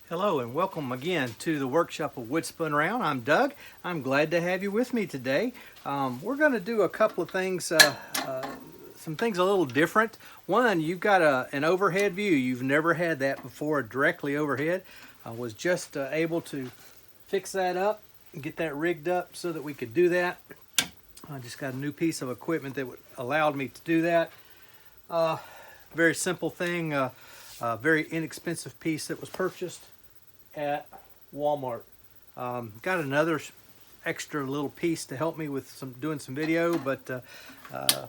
Hello and welcome again to the workshop of Wood Spun Round. I'm Doug. I'm glad to have you with me today. We're going to do a couple of things, some things a little different. One, you've got an overhead view. You've never had that before, directly overhead. I was just able to fix that up and get that rigged up so that we could do that. I just got a new piece of equipment that allowed me to do that. Very simple thing, very inexpensive piece that was purchased at Walmart. Got another extra little piece to help me with doing some video, but I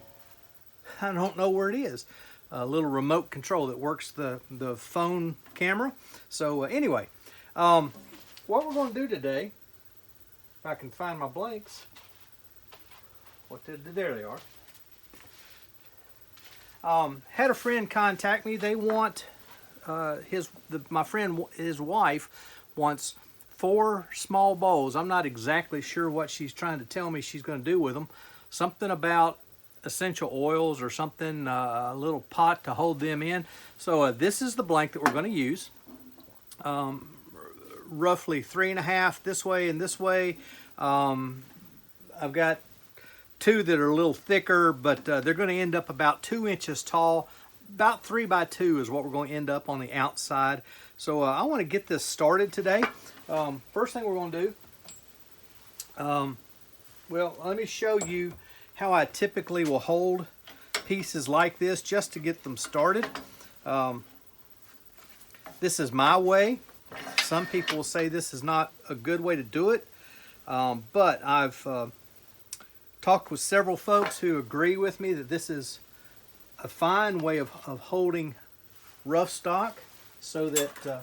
don't know where it is. A little remote control that works the phone camera. So anyway, what we're going to do today, if I can find my blanks, there they are. Had a friend contact me. They want my friend, his wife wants 4 small bowls. I'm not exactly sure what she's trying to tell me she's going to do with them. Something about essential oils or something, a little pot to hold them in. So this is the blank that we're going to use. Roughly 3.5 this way and this way. I've got 2 that are a little thicker, but they're going to end up about 2 inches tall. About 3 by 2 is what we're going to end up on the outside. So I want to get this started today. First thing we're going to do, well, let me show you how I typically will hold pieces like this just to get them started. This is my way. Some people will say this is not a good way to do it, but I've talked with several folks who agree with me that this is a fine way of holding rough stock so that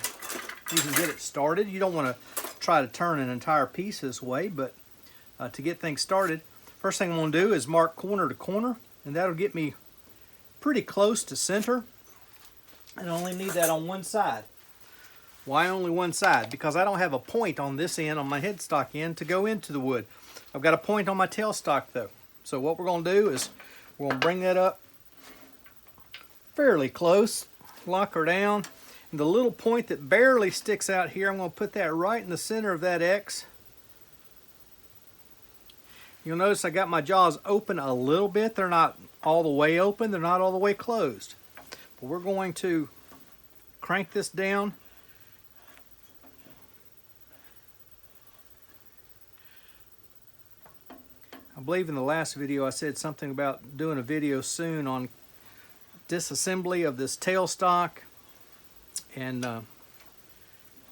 you can get it started. You don't want to try to turn an entire piece this way, but to get things started, first thing I'm going to do is mark corner to corner, and that'll get me pretty close to center. And I only need that on one side. Why only one side? Because I don't have a point on this end, on my headstock end, to go into the wood. I've got a point on my tailstock though. So what we're going to do is we're going to bring that up fairly close, lock her down, and the little point that barely sticks out here, I'm going to put that right in the center of that X. You'll notice I got my jaws open a little bit. They're not all the way open, they're not all the way closed. But we're going to crank this down. I believe in the last video I said something about doing a video soon on disassembly of this tailstock and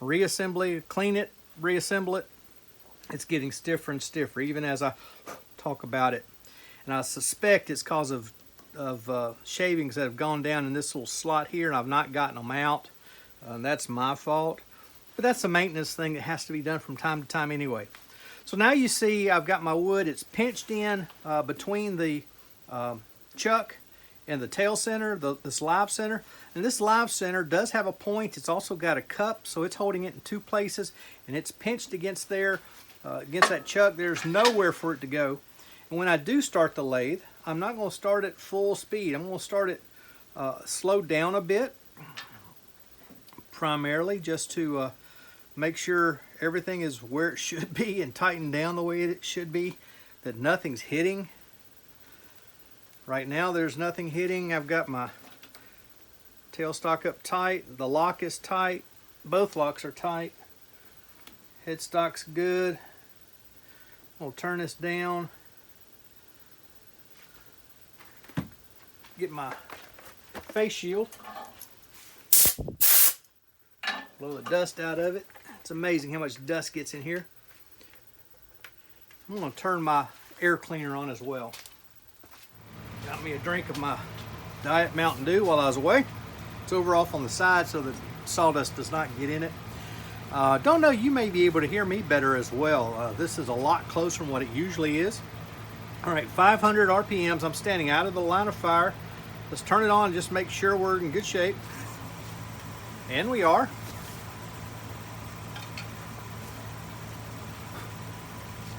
reassembly, clean it, reassemble it. It's getting stiffer and stiffer even as I talk about it. And I suspect it's because of shavings that have gone down in this little slot here and I've not gotten them out. That's my fault. But that's a maintenance thing that has to be done from time to time anyway. So now you see I've got my wood. It's pinched in between the chuck and the tail center, this live center. And this live center does have a point. It's also got a cup, so it's holding it in 2 places, and it's pinched against there, against that chuck. There's nowhere for it to go. And when I do start the lathe, I'm not going to start at full speed. I'm going to start it slowed down a bit, primarily just to make sure everything is where it should be and tighten down the way it should be, that nothing's hitting. Right now there's nothing hitting. I've got my tailstock up tight. The lock is tight. Both locks are tight. Headstock's good. I'll turn this down. Get my face shield. Blow the dust out of it. It's amazing how much dust gets in here. I'm going to turn my air cleaner on as well. Got me a drink of my Diet Mountain Dew while I was away. It's over off on the side so the sawdust does not get in it. Don't know, you may be able to hear me better as well. This is a lot closer than what it usually is. All right, 500 RPMs. I'm standing out of the line of fire. Let's turn it on and just make sure we're in good shape. And we are.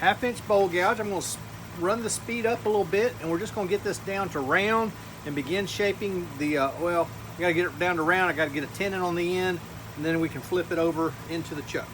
Half-inch bowl gouge. I'm going to run the speed up a little bit, and we're just going to get this down to round and begin shaping the well, I got to get it down to round. I got to get a tenon on the end and then we can flip it over into the chuck.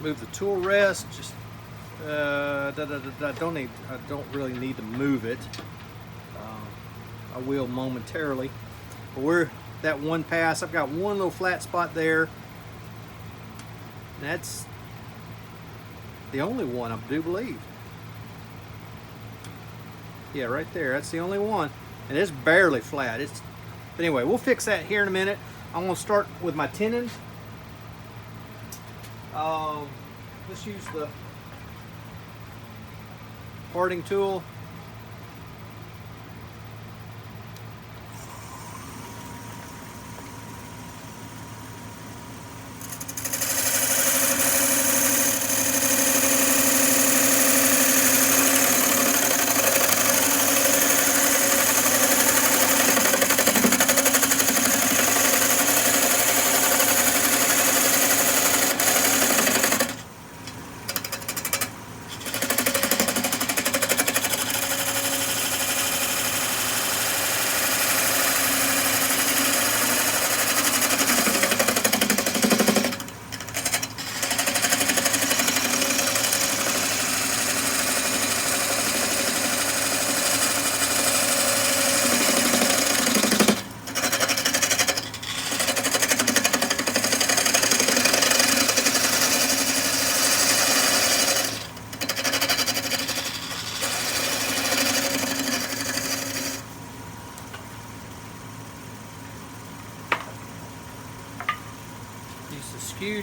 Move the tool rest. Just I don't really need to move it. I will momentarily. But we're that one pass. I've got one little flat spot there. That's the only one, I do believe. Yeah, right there. That's the only one, and it's barely flat. But anyway, we'll fix that here in a minute. I'm gonna start with my tenon. Let's use the parting tool.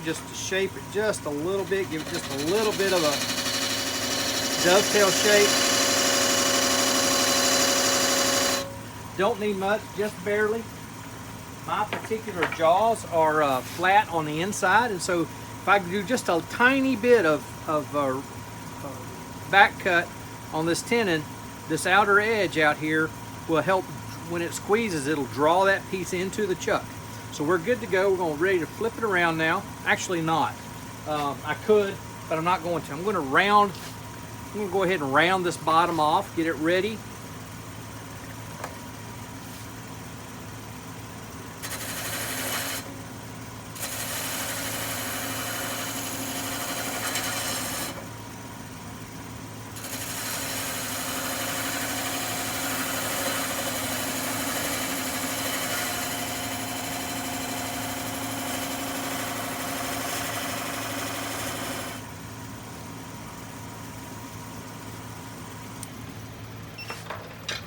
Just to shape it just a little bit, give it just a little bit of a dovetail shape. Don't need much, just barely. My particular jaws are flat on the inside, and so if I do just a tiny bit of back cut on this tenon, this outer edge out here will help. When it squeezes, it'll draw that piece into the chuck. So we're good to go. We're ready to flip it around now. Actually not. I could, but I'm not going to. I'm going to go ahead and round this bottom off, get it ready.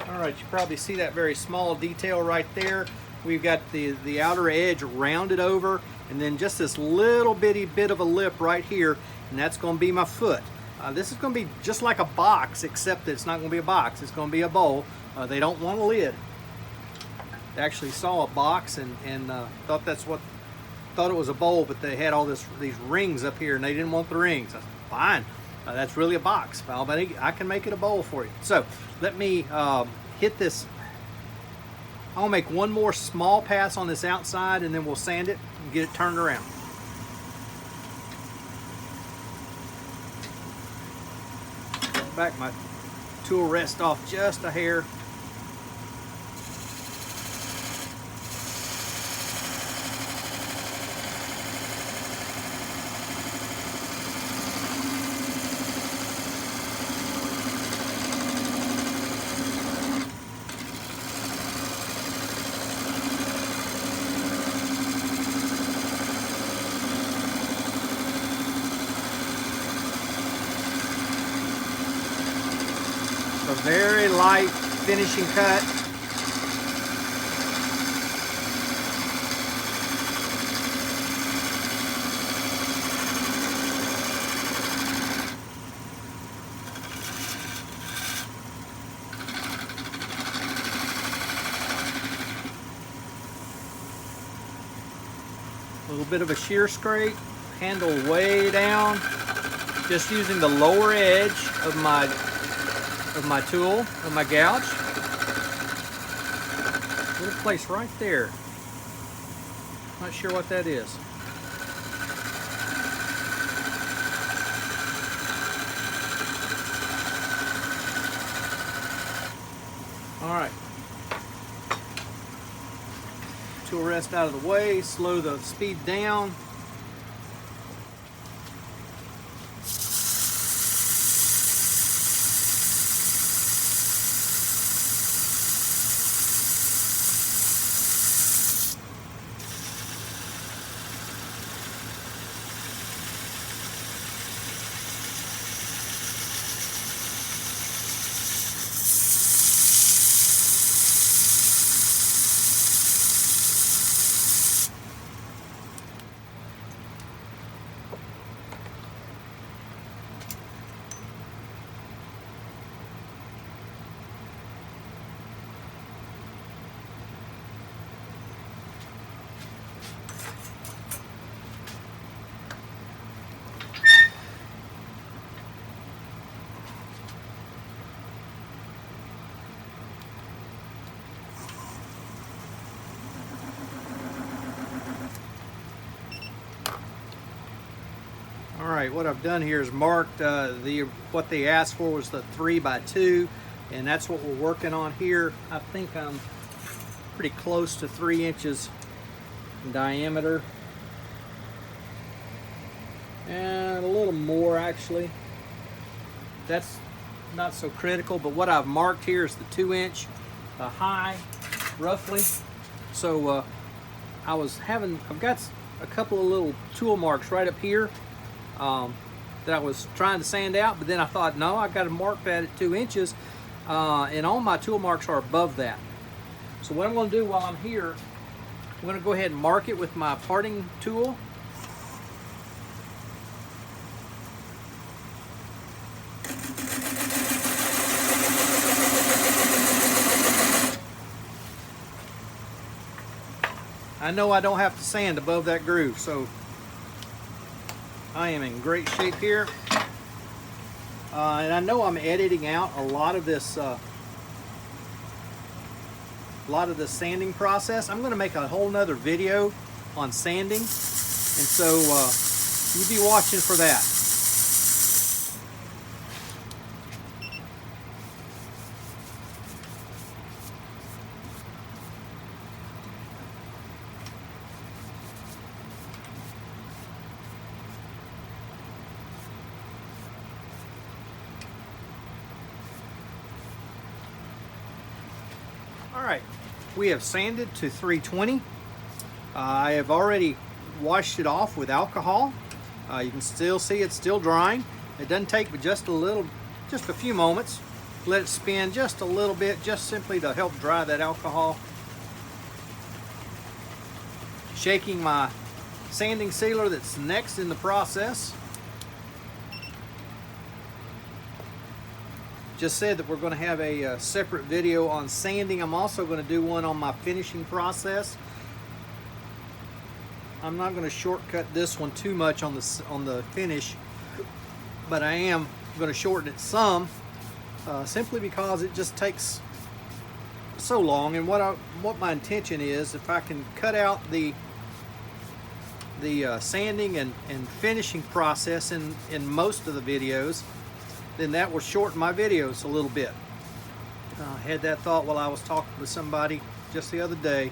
All right, you probably see that very small detail right there. We've got the outer edge rounded over, and then just this little bitty bit of a lip right here, and that's going to be my foot. This is going to be just like a box, except that it's not going to be a box. It's going to be a bowl. They don't want a lid. They actually saw a box and thought it was a bowl, but they had all these rings up here, and they didn't want the rings. I said, fine. That's really a box. Well, but I can make it a bowl for you. So let me hit this. I'll make one more small pass on this outside, and then we'll sand it and get it turned around. Back my tool rest off just a hair. a very light finishing cut. A little bit of a shear scrape, handle way down, just using the lower edge of my tool, of my gouge. Little place right there. Not sure what that is. All right. Tool rest out of the way, slow the speed down. Alright, what I've done here is marked what they asked for was the 3x2, and that's what we're working on here. I think I'm pretty close to 3 inches in diameter, and a little more actually. That's not so critical, but what I've marked here is the 2-inch high, roughly. So I've got a couple of little tool marks right up here that I was trying to sand out, but then I thought, no, I got to mark that at 2 inches, and all my tool marks are above that. So what I'm going to do while I'm here, I'm going to go ahead and mark it with my parting tool. I know I don't have to sand above that groove, so I am in great shape here. And I know I'm editing out a lot of this sanding process. I'm going to make a whole nother video on sanding, and so you'll be watching for that. Alright, we have sanded to 320. I have already washed it off with alcohol. You can still see it's still drying. It doesn't take but just a few moments. Let it spin just a little bit, just simply to help dry that alcohol. Shaking my sanding sealer that's next in the process. Just said that we're going to have a separate video on sanding. I'm also going to do one on my finishing process. I'm not going to shortcut this one too much on the finish, but I am going to shorten it some, simply because it just takes so long. And what my intention is, if I can cut out the sanding and finishing process in most of the videos, then that will shorten my videos a little bit. I had that thought while I was talking with somebody just the other day.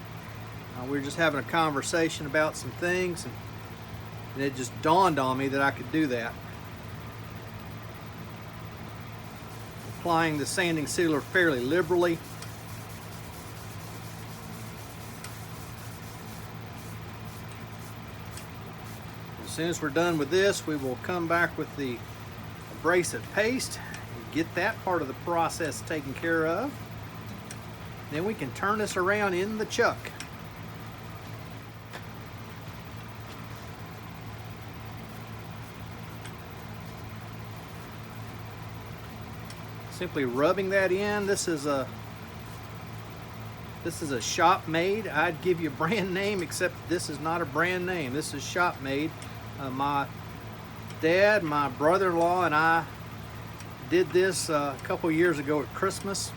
We were just having a conversation about some things, and it just dawned on me that I could do that. Applying the sanding sealer fairly liberally. As soon as we're done with this, we will come back with the abrasive paste. get that part of the process taken care of. Then we can turn this around in the chuck. Simply rubbing that in. This is a shop made. I'd give you a brand name, except this is not a brand name. This is shop made. My dad, my brother-in-law, and I did this a couple years ago at Christmas.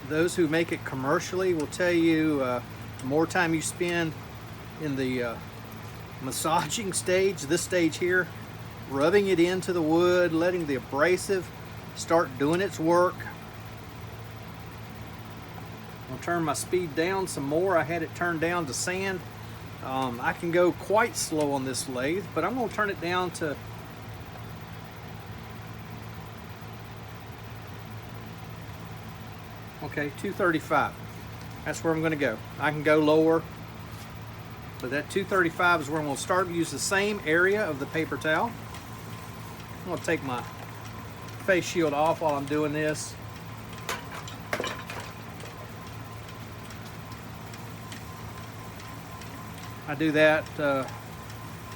Those who make it commercially will tell you the more time you spend in the massaging stage, this stage here, rubbing it into the wood, letting the abrasive start doing its work. I'll turn my speed down some more. I had it turned down to sand. I can go quite slow on this lathe, but I'm going to turn it down to okay, 235. That's where I'm going to go. I can go lower, but that 235 is where I'm going to start. Use the same area of the paper towel. I'm going to take my face shield off while I'm doing this. I do that,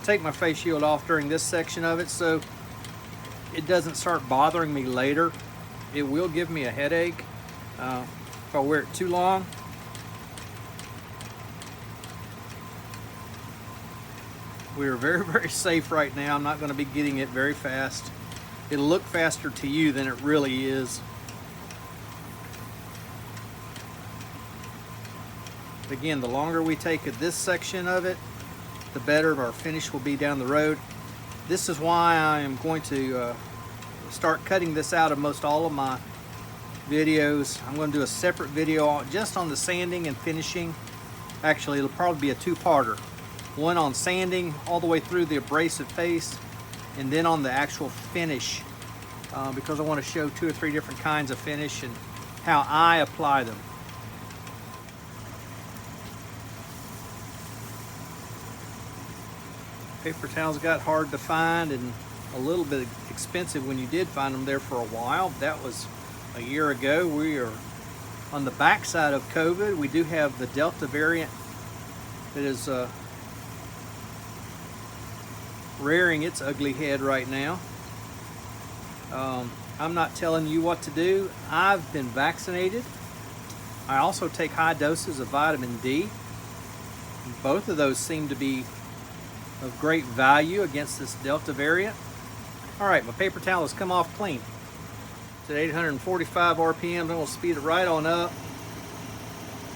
take my face shield off during this section of it so it doesn't start bothering me later. It will give me a headache if I wear it too long. We are very, very safe right now. I'm not going to be getting it very fast. It'll look faster to you than it really is. Again, the longer we take this section of it, the better our finish will be down the road. This is why I am going to start cutting this out of most all of my videos. I'm going to do a separate video just on the sanding and finishing. Actually, it'll probably be a two-parter. One on sanding all the way through the abrasive paste, and then on the actual finish, because I want to show 2 or 3 different kinds of finish and how I apply them. Paper towels got hard to find and a little bit expensive when you did find them there for a while. That was a year ago. We are on the backside of COVID. We do have the Delta variant that is rearing its ugly head right now. I'm not telling you what to do. I've been vaccinated. I also take high doses of vitamin D. Both of those seem to be of great value against this Delta variant. All right, my paper towel has come off clean. It's at 845 RPM. I'm going to speed it right on up.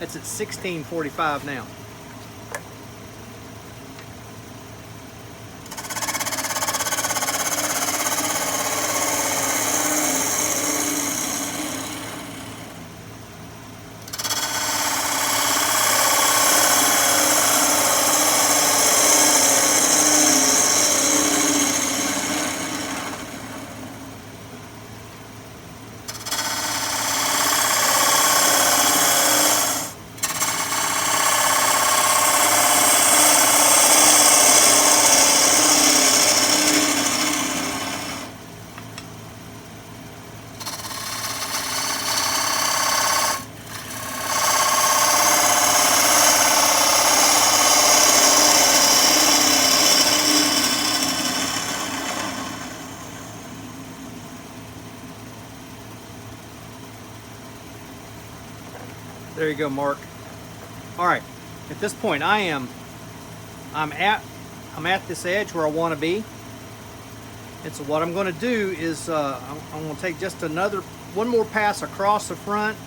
It's at 1645 now. There you go, Mark. All right, at this point I'm at this edge where I want to be. And so what I'm going to do is I'm going to take just one more pass across the front.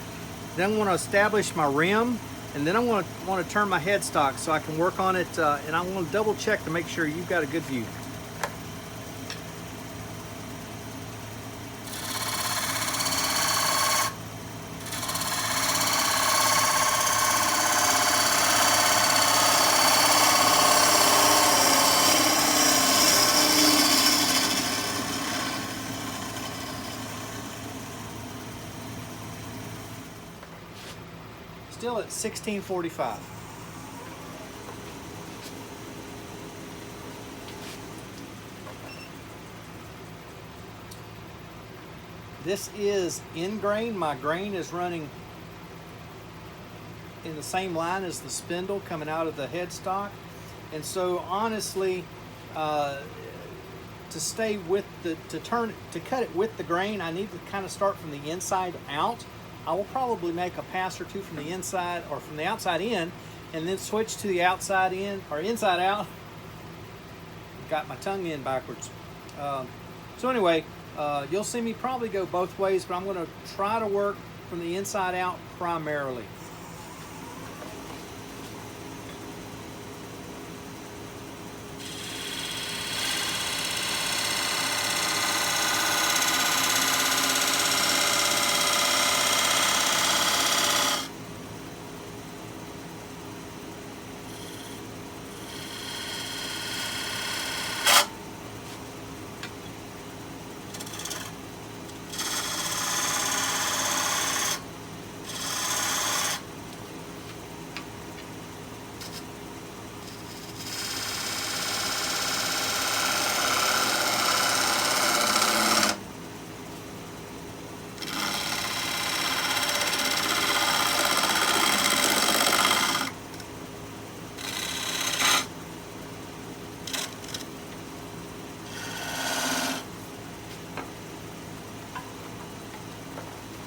Then I'm going to establish my rim, and then I'm going to want to turn my headstock so I can work on it, and I'm going to double check to make sure you've got a good view. Still at 1645. This is in grain. My grain is running in the same line as the spindle coming out of the headstock. And so honestly, to stay with to cut it with the grain, I need to kind of start from the inside out. I will probably make a pass or two from the inside or from the outside in, and then switch to the outside in or inside out. Got my tongue in backwards. So anyway, you'll see me probably go both ways, but I'm going to try to work from the inside out primarily.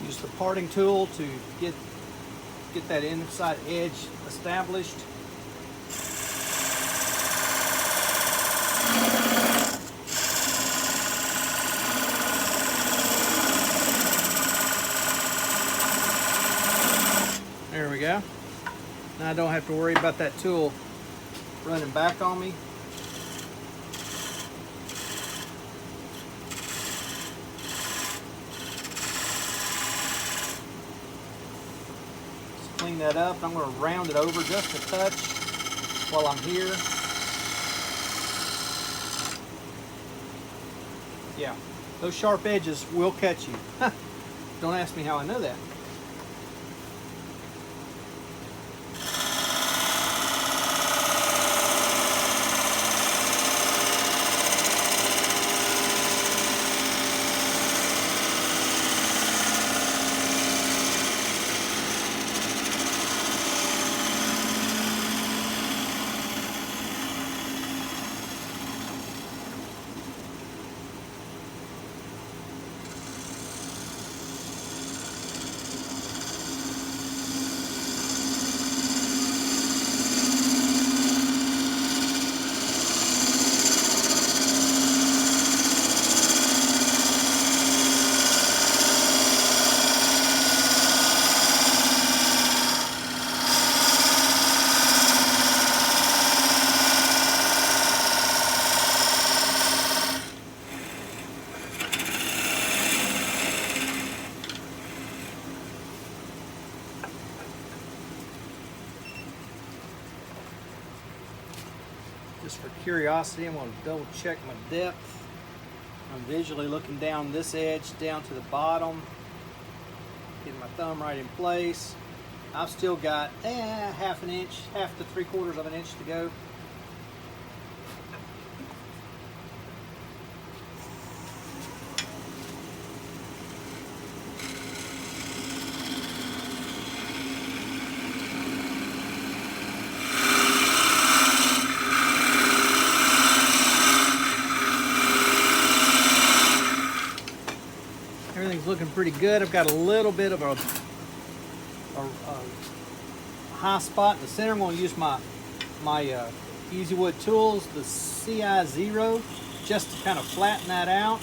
Use the parting tool to get that inside edge established. There we go. Now I don't have to worry about that tool running back on me. Clean that up. I'm going to round it over just a touch while I'm here. Yeah, those sharp edges will catch you. Don't ask me how I know that. Just for curiosity, I'm going to double check my depth. I'm visually looking down this edge down to the bottom, getting my thumb right in place. I've still got half an inch, half to 3/4 of an inch to go. Everything's looking pretty good. I've got a little bit of a high spot in the center. I'm going to use my Easy Wood tools, the Ci0, just to kind of flatten that out.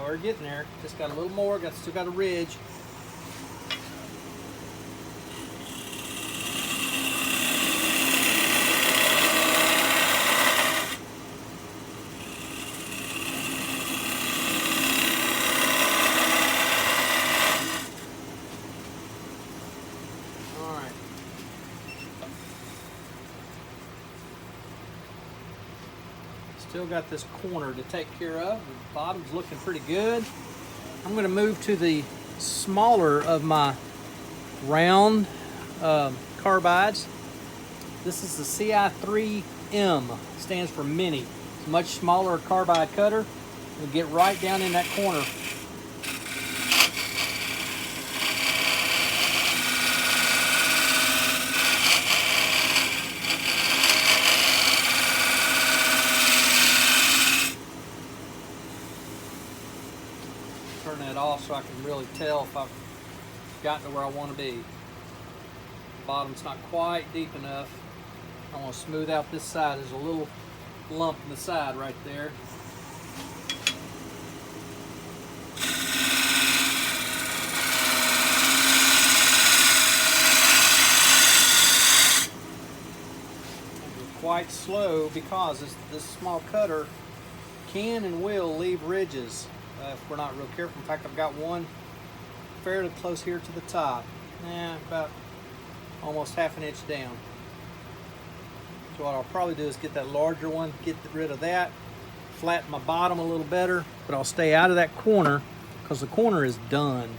We're getting there. Just got a little more. Still got a ridge. Still got this corner to take care of. The bottom's looking pretty good. I'm going to move to the smaller of my round carbides. This is the Ci3m, stands for mini. It's a much smaller carbide cutter. We'll get right down in that corner. Turn that off so I can really tell if I've gotten to where I want to be. Bottom's not quite deep enough. I want to smooth out this side. There's a little lump in the side right there. Quite slow because this small cutter can and will leave ridges if we're not real careful. In fact, I've got one fairly close here to the top. About almost half an inch down. So what I'll probably do is get that larger one, get rid of that, flatten my bottom a little better, but I'll stay out of that corner because the corner is done.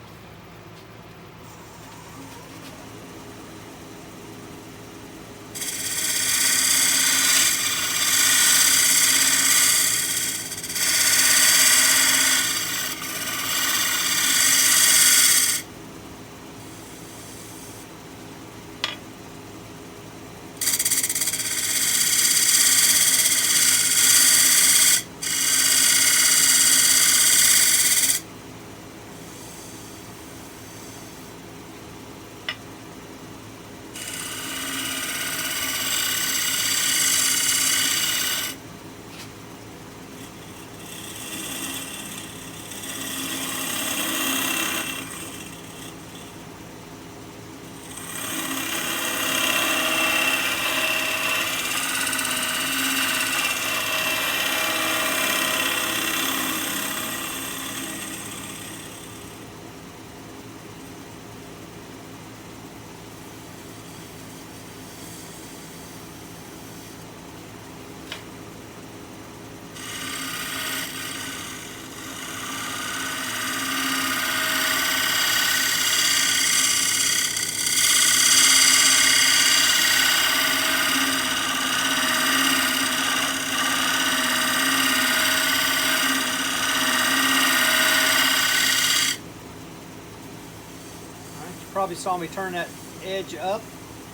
Probably saw me turn that edge up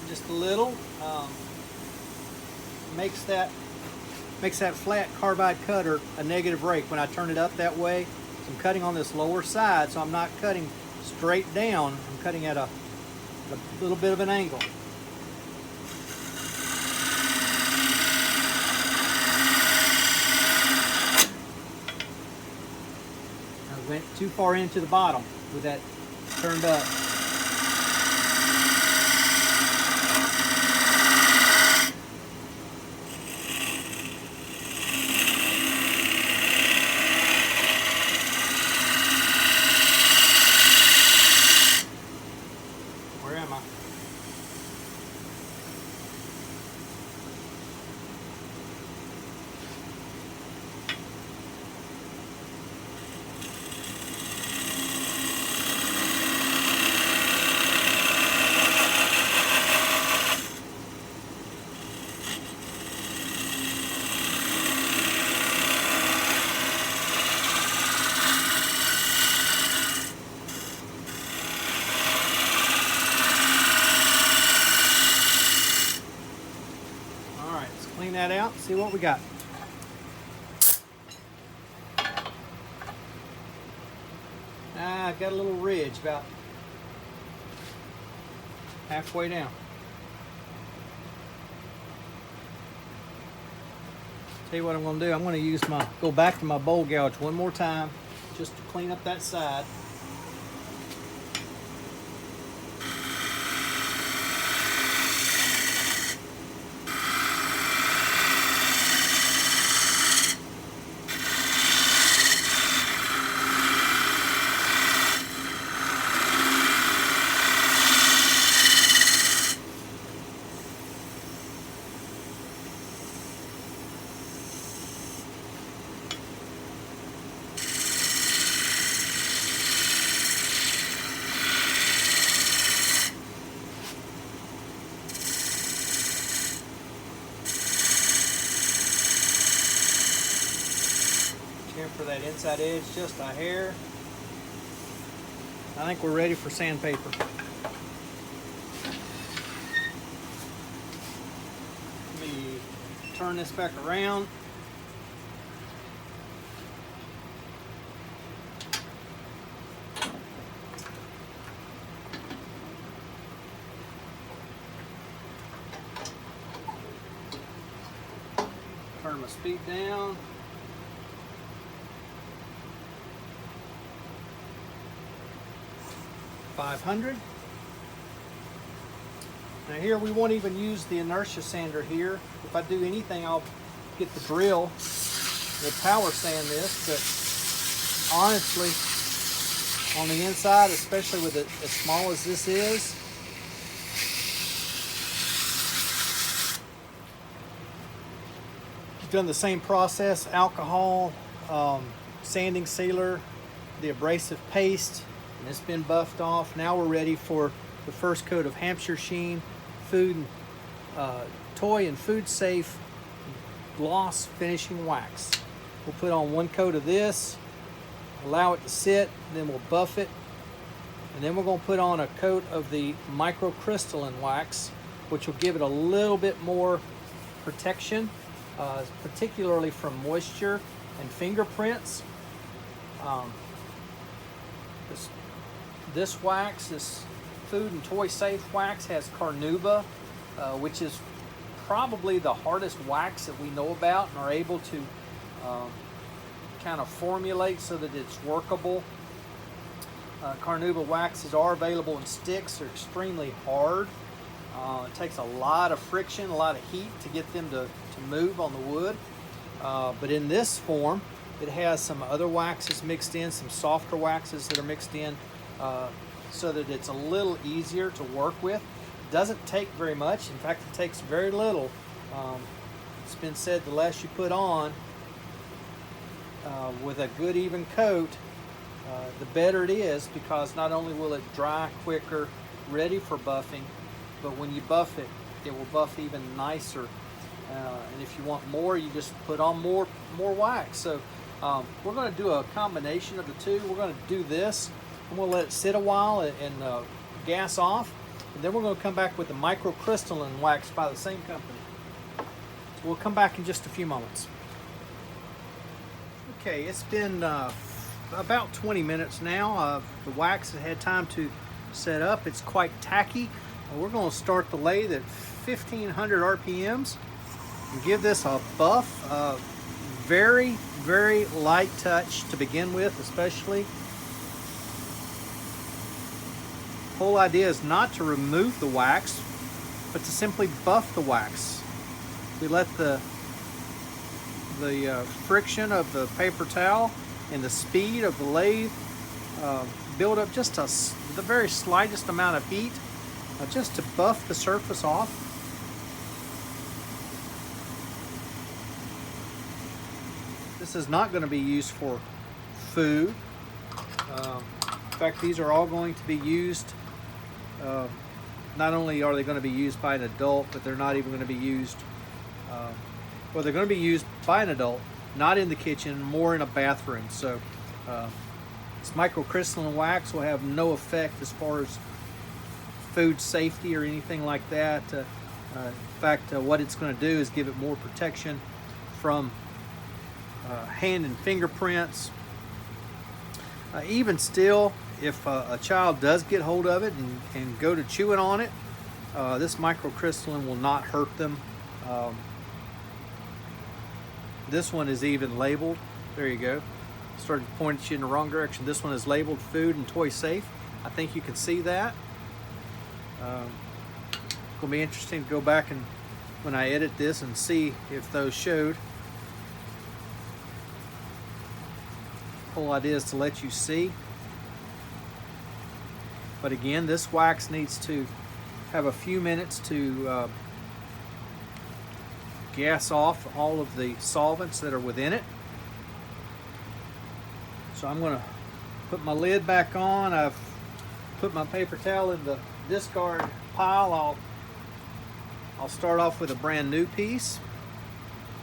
just a little. Makes that flat carbide cutter a negative rake when I turn it up that way. So I'm cutting on this lower side, so I'm not cutting straight down. I'm cutting at a little bit of an angle. I went too far into the bottom with that turned up. Clean that out, see what we got. I've got a little ridge about halfway down. Tell you what I'm going to do. I'm going to go back to my bowl gouge one more time just to clean up that side. Looking for that inside edge just a hair. I think we're ready for sandpaper. Let me turn this back around. Turn my speed down. .500. Now here we won't even use the inertia sander here. If I do anything, I'll get the drill. We'll power sand this, but honestly, on the inside, especially with it as small as this is, you've done the same process: alcohol, sanding sealer, the abrasive paste, and it's been buffed off. Now we're ready for the first coat of Hampshire Sheen toy and food safe gloss finishing wax. We'll put on one coat of this, allow it to sit, then we'll buff it, and then we're going to put on a coat of the microcrystalline wax, which will give it a little bit more protection, particularly from moisture and fingerprints. This wax, this food and toy safe wax, has carnauba, which is probably the hardest wax that we know about, and are able to kind of formulate so that it's workable. Carnauba waxes are available in sticks. They're extremely hard. It takes a lot of friction, a lot of heat to get them to move on the wood. But in this form, it has some other waxes mixed in, some softer waxes that are mixed in, so that it's a little easier to work with. It doesn't take very much. In fact, it takes very little. It's been said the less you put on with a good even coat, the better it is, because not only will it dry quicker, ready for buffing, but when you buff it, it will buff even nicer. And if you want more, you just put on more wax. So we're going to do a combination of the two. We're going to do this, and we'll let it sit a while and gas off, and then we're going to come back with the microcrystalline wax by the same company. So we'll come back in just a few moments. Okay, it's been about 20 minutes now. The wax has had time to set up. It's quite tacky. We're going to start the lathe at 1500 RPMs and give this a buff. Very, very light touch to begin with, especially. The whole idea is not to remove the wax, but to simply buff the wax. We let the friction of the paper towel and the speed of the lathe build up just the very slightest amount of heat, just to buff the surface off. This is not going to be used for food. In fact, these are all going to be used, not only are they going to be used by an adult, but they're not even going to be used, well, they're going to be used by an adult, not in the kitchen, more in a bathroom. So this microcrystalline wax will have no effect as far as food safety or anything like that. In fact, what it's going to do is give it more protection from hand and fingerprints. Even still, if a child does get hold of it and go to chewing on it, this microcrystalline will not hurt them. This one is even labeled. There you go. Started to point you in the wrong direction. This one is labeled food and toy safe. I think you can see that. It's going to be interesting to go back and when I edit this and see if those showed. The whole idea is to let you see. But again, this wax needs to have a few minutes to gas off all of the solvents that are within it. So I'm going to put my lid back on. I've put my paper towel in the discard pile. I'll start off with a brand new piece.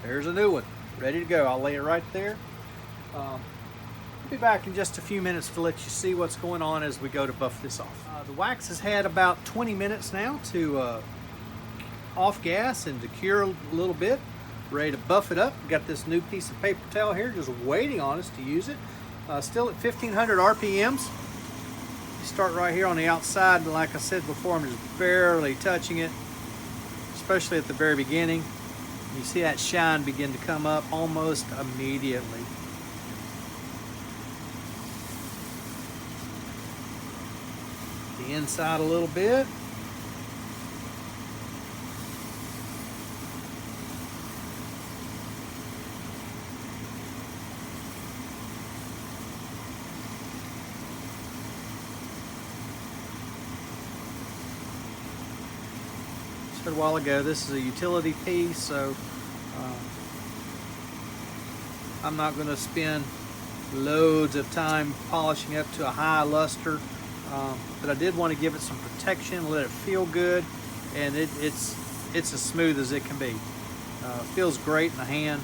There's a new one, ready to go. I'll lay it right there. I'll be back in just a few minutes to let you see what's going on as we go to buff this off. The wax has had about 20 minutes now to off gas and to cure a little bit. Ready to buff it up. Got this new piece of paper towel here just waiting on us to use it. Still at 1500 RPMs. You start right here on the outside, and like I said before, I'm just barely touching it, especially at the very beginning. You see that shine begin to come up almost immediately. The inside a little bit. A while ago, this is a utility piece, so I'm not going to spend loads of time polishing up to a high luster, but I did want to give it some protection, let it feel good, and it's as smooth as it can be. Feels great in the hand.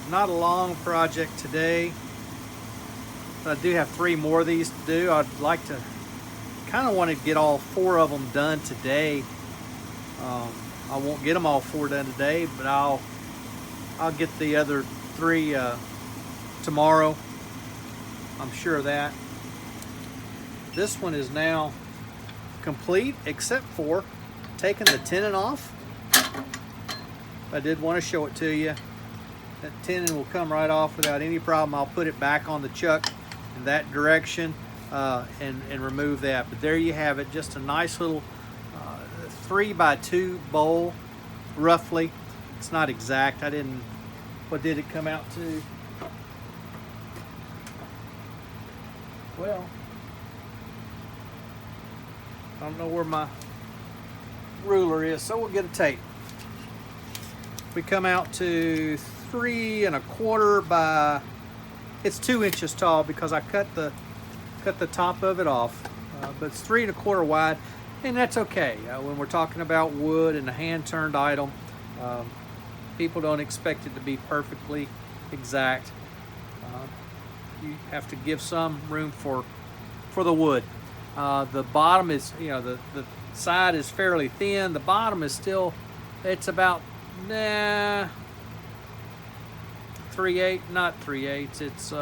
Not a long project today. I do have 3 more of these to do. I'd like to kind of want to get all 4 of them done today. I won't get them all 4 done today, but I'll get the other 3 tomorrow. I'm sure of that. This one is now complete except for taking the tenon off. I did want to show it to you. That tenon will come right off without any problem. I'll put it back on the chuck in that direction and remove that. But there you have it, just a nice little 3x2 bowl, roughly. It's not exact. What did it come out to? Well, I don't know where my ruler is, so we'll get a tape. We come out to 3 1/4 by, it's 2 inches tall because I cut the top of it off, but it's 3 1/4 wide, and that's okay. When we're talking about wood and a hand-turned item, people don't expect it to be perfectly exact. You have to give some room for the wood. The bottom is, the side is fairly thin. The bottom is still, it's about 3/8, not 3/8. It's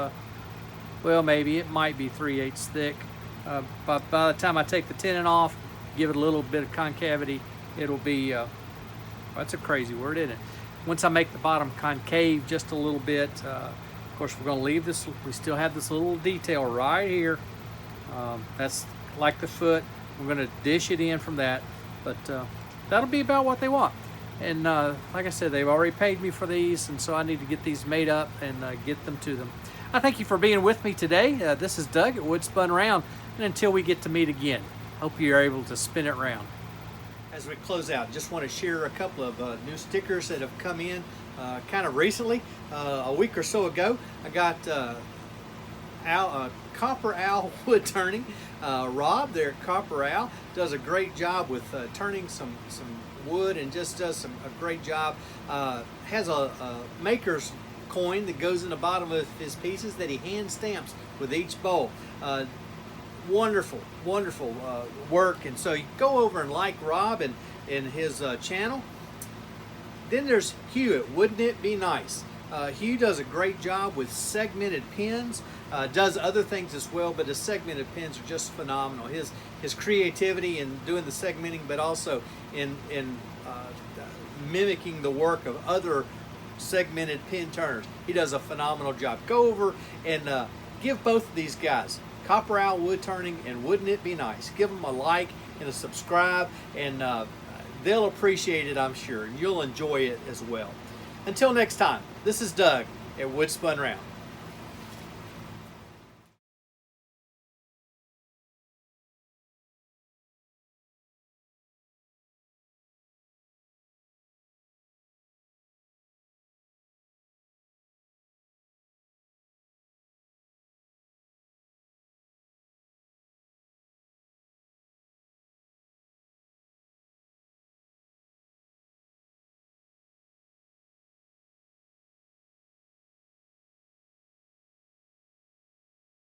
well, maybe it might be 3/8 thick. But by the time I take the tenon off, give it a little bit of concavity, it'll be. That's a crazy word, isn't it? Once I make the bottom concave just a little bit, of course we're going to leave this. We still have this little detail right here. That's like the foot. We're going to dish it in from that, but that'll be about what they want. And like I said, they've already paid me for these, and so I need to get these made up and get them to them. I thank you for being with me today. This is Doug at Wood Spun Round, and until we get to meet again, hope you're able to spin it round. As we close out, just want to share a couple of new stickers that have come in kind of recently. A week or so ago, I got Copper Owl wood turning. Rob there at Copper Owl does a great job with turning some wood, and just does a great job. Has a maker's coin that goes in the bottom of his pieces that he hand stamps with each bowl. Wonderful work. And so you go over and like Rob and his channel. Then there's Hugh at Wouldn't It Be Nice. Hugh does a great job with segmented pins, does other things as well, but his segmented pins are just phenomenal. His creativity in doing the segmenting, but also in mimicking the work of other segmented pin turners. He does a phenomenal job. Go over and give both of these guys, Copper Owl Wood Turning and Wouldn't It Be Nice, give them a like and a subscribe, and they'll appreciate it, I'm sure, and you'll enjoy it as well. Until next time, this is Doug at Wood Spun Round.